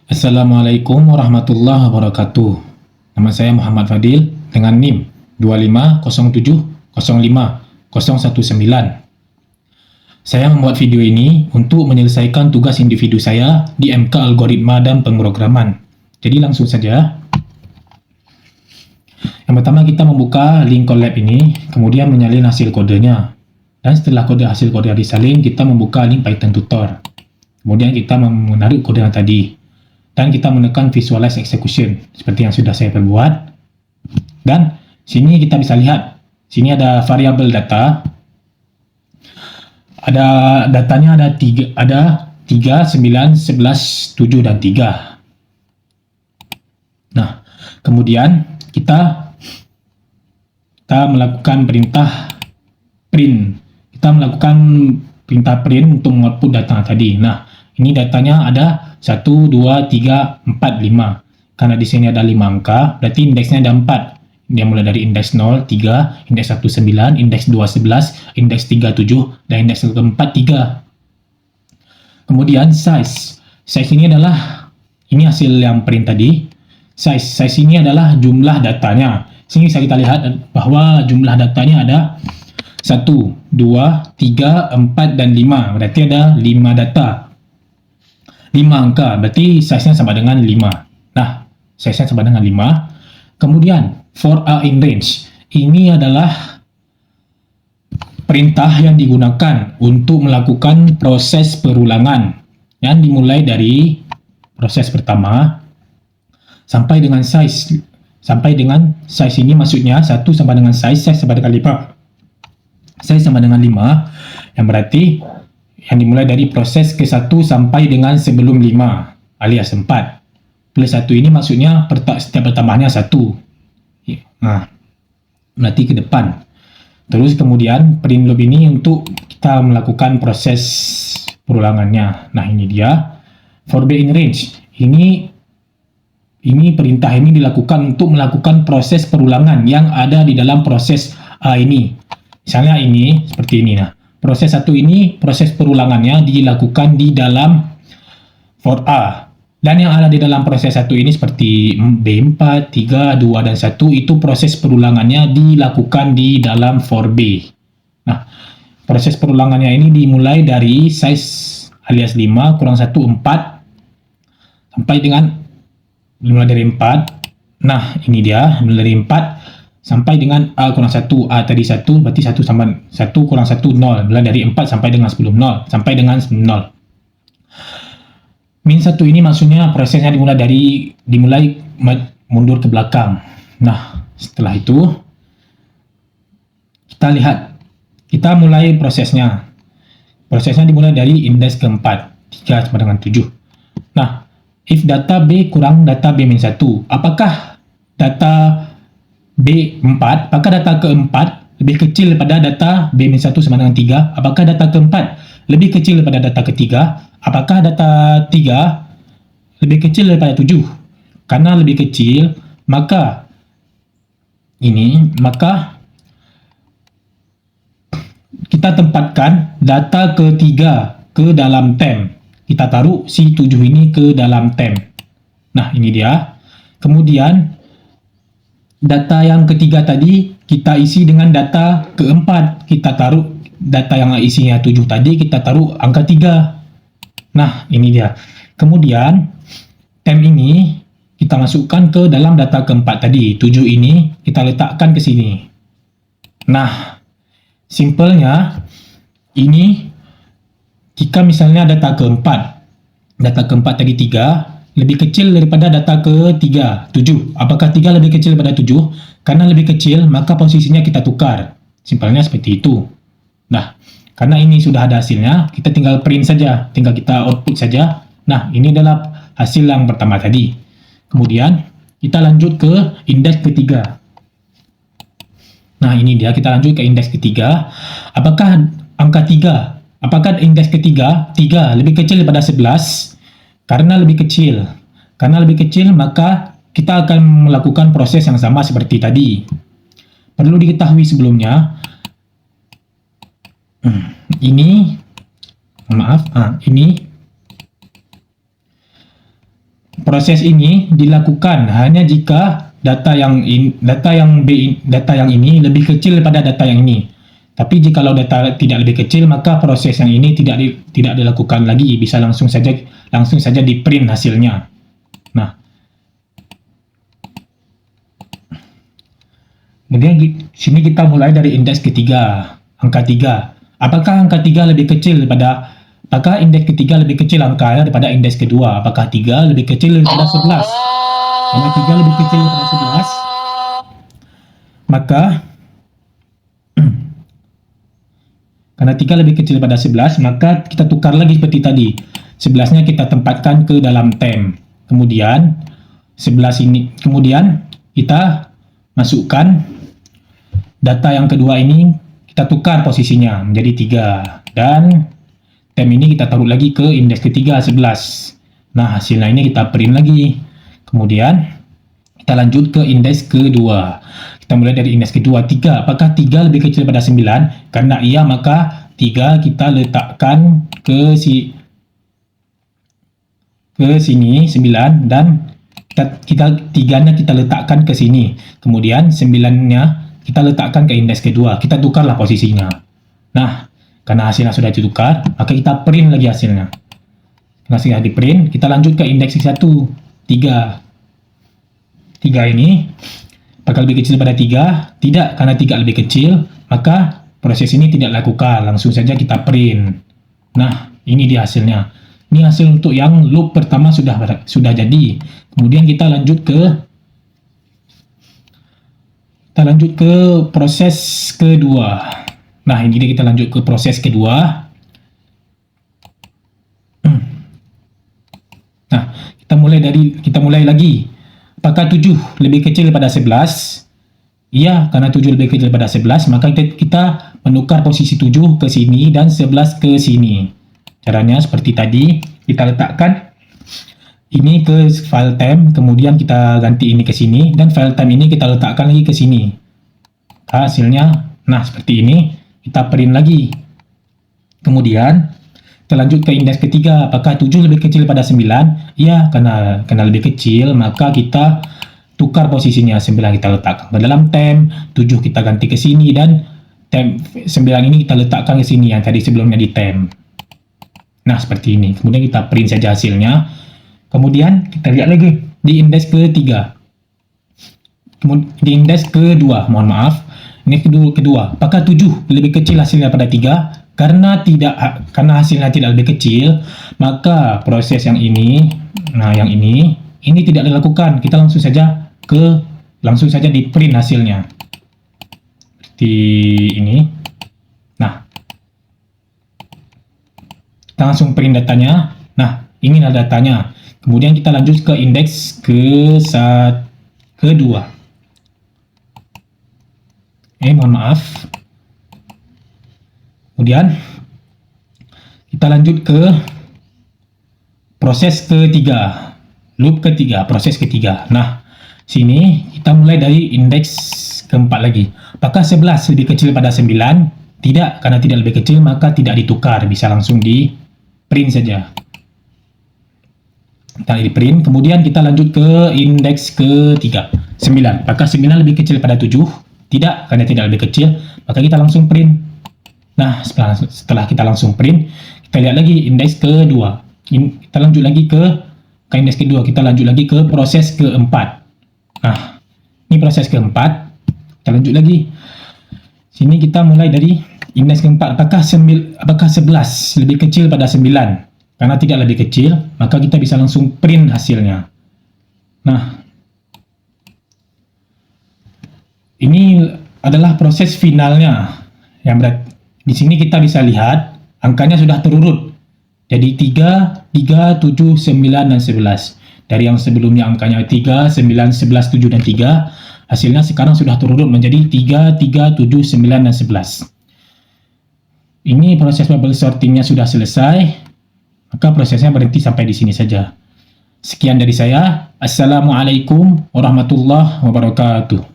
Assalamualaikum warahmatullahi wabarakatuh. Nama saya Muhammad Fadil dengan NIM 250705019. Saya membuat video ini untuk menyelesaikan tugas individu saya di MK Algoritma dan Pemrograman. Jadi langsung saja. Yang pertama kita membuka link Colab ini, kemudian menyalin hasil kodenya. Dan setelah hasil kode disalin, kita membuka link Python tutor. Kemudian kita menarik kode yang tadi. Dan kita menekan visualize execution seperti yang sudah saya perbuat. Dan sini kita bisa lihat, sini ada variabel data. Ada datanya ada 3, 9, 11, 7 dan 3. Nah, kemudian kita melakukan perintah print. Kita melakukan perintah print untuk output data tadi. Nah, ini datanya ada 1, 2, 3, 4, 5. Karena di sini ada 5 angka, berarti indeksnya ada 4. Dia mulai dari indeks 0, 3, indeks 1, 9, indeks 2, 11, indeks 3, 7, dan indeks keempat 3. Kemudian size. Size ini adalah, ini hasil yang print tadi. Size ini adalah jumlah datanya. Sini bisa kita lihat bahwa jumlah datanya ada 1, 2, 3, 4, dan 5. Berarti ada 5 data. 5 angka, berarti size-nya sama dengan 5. Nah, size-nya sama dengan 5. Kemudian, for a in range. Ini adalah perintah yang digunakan untuk melakukan proses perulangan. Yang dimulai dari proses pertama sampai dengan size. Sampai dengan size ini maksudnya 1 sama dengan size sama dengan 5. Size sama dengan 5, yang berarti yang dimulai dari proses ke-1 sampai dengan sebelum 5 alias 4. Plus 1 ini maksudnya setiap pertambahannya 1. Nah, berarti ke depan. Terus kemudian print loop ini untuk kita melakukan proses perulangannya. Nah, ini dia. For be in range. Ini perintah ini dilakukan untuk melakukan proses perulangan yang ada di dalam proses A ini. Misalnya ini seperti ini. Nah, proses 1 ini, proses perulangannya dilakukan di dalam for A. Dan yang ada di dalam proses 1 ini seperti B4, 3, 2, dan 1, itu proses perulangannya dilakukan di dalam for B. Nah, proses perulangannya ini dimulai dari size alias 5 kurang 1, 4, sampai dengan dimulai dari 4. Nah, ini dia, dimulai dari 4. Sampai dengan A kurang 1, A tadi 1, berarti 1 sama 1 kurang 1, 0. Mulai dari 4 sampai dengan 10, 0. Sampai dengan 0. Min 1 ini maksudnya prosesnya dimulai mundur ke belakang. Nah, setelah itu, kita lihat. Kita mulai prosesnya. Prosesnya dimulai dari indeks keempat. 3 sama dengan 7. Nah, if data B kurang data B min 1, apakah data B4, apakah data keempat lebih kecil daripada data B-1 sama dengan 3? Apakah data keempat lebih kecil daripada data ketiga? Apakah data 3 lebih kecil daripada 7? Karena lebih kecil, maka kita tempatkan data ketiga ke dalam temp. Kita taruh si 7 ini ke dalam temp. Nah, ini dia. Kemudian data yang ketiga tadi kita isi dengan data keempat. Kita taruh data yang isinya 7 tadi, kita taruh angka 3. Nah, ini dia. Kemudian temp ini kita masukkan ke dalam data keempat tadi. 7 ini kita letakkan ke sini. Nah, simpelnya ini jika misalnya data keempat tadi 3 lebih kecil daripada data ketiga, 7. Apakah 3 lebih kecil daripada 7? Karena lebih kecil, maka posisinya kita tukar. Simpelnya seperti itu. Nah, karena ini sudah ada hasilnya, kita tinggal print saja. Tinggal kita output saja. Nah, ini adalah hasil yang pertama tadi. Kemudian, kita lanjut ke indeks ketiga. Nah, ini dia. Kita lanjut ke indeks ketiga. Apakah angka 3? Apakah indeks ketiga, 3 lebih kecil daripada 11? Karena lebih kecil, maka kita akan melakukan proses yang sama seperti tadi. Perlu diketahui sebelumnya, ini proses ini dilakukan hanya jika data yang ini lebih kecil daripada data yang ini. Tapi jikalau data tidak lebih kecil, maka proses yang ini tidak dilakukan lagi, bisa langsung saja di print hasilnya. Nah, kemudian sini kita mulai dari indeks ketiga, angka 3. Apakah angka 3 lebih kecil apakah indeks ketiga lebih kecil angkanya daripada indeks kedua? Apakah 3 lebih kecil daripada 11? Karena 3 lebih kecil daripada 11, maka karena 3 lebih kecil daripada 11, maka kita tukar lagi seperti tadi. 11-nya kita tempatkan ke dalam temp. Kemudian 11 ini, kemudian kita masukkan data yang kedua ini, kita tukar posisinya menjadi 3. Dan temp ini kita taruh lagi ke indeks ketiga, 11. Nah, hasilnya ini kita print lagi. Kemudian kita lanjut ke indeks kedua. Kita mulai dari indeks kedua, 3. Apakah 3 lebih kecil daripada 9? Karena iya, maka 3 kita letakkan ke sini, 9, dan tiganya kita letakkan ke sini. Kemudian 9-nya kita letakkan ke indeks kedua. Kita tukarlah posisinya. Nah, karena hasilnya sudah ditukar, maka kita print lagi hasilnya. Karena sudah di print, kita lanjut ke indeks 1, 3. 3 ini apakah lebih kecil daripada 3? Tidak, karena 3 lebih kecil, maka proses ini tidak dilakukan, langsung saja kita print. Nah, ini dia hasilnya. Ini hasil untuk yang loop pertama sudah jadi. Kemudian kita lanjut ke proses kedua. Nah, ini dia, kita lanjut ke proses kedua. Nah, kita mulai lagi. Apakah 7 lebih kecil daripada 11? Iya, karena 7 lebih kecil daripada 11, maka kita menukar posisi 7 ke sini dan 11 ke sini. Caranya seperti tadi, kita letakkan ini ke file temp, kemudian kita ganti ini ke sini, dan file temp ini kita letakkan lagi ke sini. Hasilnya, nah seperti ini, kita print lagi. Kemudian, kita lanjut ke indeks ketiga. Apakah 7 lebih kecil daripada 9? Iya, karena lebih kecil, maka kita tukar posisinya. 9 kita letakkan ke dalam temp, 7 kita ganti ke sini, dan temp 9 ini kita letakkan ke sini yang tadi sebelumnya di temp. Nah, seperti ini. Kemudian kita print saja hasilnya. Kemudian kita lihat lagi di indeks ketiga. Kemudian di indeks kedua, mohon maaf. Ini kedua. Apakah 7 lebih kecil hasilnya pada 3? Karena hasilnya tidak lebih kecil, maka proses yang ini, nah yang ini tidak dilakukan. Kita langsung saja di print hasilnya. Seperti ini. Nah, kita langsung print datanya. Nah, inilah datanya. Kemudian kita lanjut ke indeks kedua. Mohon maaf. Kemudian kita lanjut ke proses ketiga, loop ketiga, proses ketiga. Nah, sini kita mulai dari indeks keempat lagi. Apakah 11 lebih kecil pada 9? Tidak, karena tidak lebih kecil maka tidak ditukar, bisa langsung di print saja. Kita di print, kemudian kita lanjut ke indeks ketiga, 9. Apakah 9 lebih kecil pada 7? Tidak, karena tidak lebih kecil, maka kita langsung print. Nah, setelah kita langsung print, kita lihat lagi indeks kedua. Kita lanjut lagi ke indeks kedua, kita lanjut lagi ke proses keempat. Nah, ini proses keempat. Kita lanjut lagi. Sini kita mulai dari indeks keempat. Apakah 11 lebih kecil pada 9? Karena tidak lebih kecil, maka kita bisa langsung print hasilnya. Nah, ini adalah proses finalnya. Yang berarti di sini kita bisa lihat angkanya sudah terurut. Jadi 3, 7, 9, dan 11. Dari yang sebelumnya angkanya 3, 9, 11, 7, dan 3, hasilnya sekarang sudah terurut menjadi 3, 7, 9, dan 11. Ini proses bubble sortingnya sudah selesai. Maka prosesnya berhenti sampai di sini saja. Sekian dari saya. Assalamualaikum warahmatullahi wabarakatuh.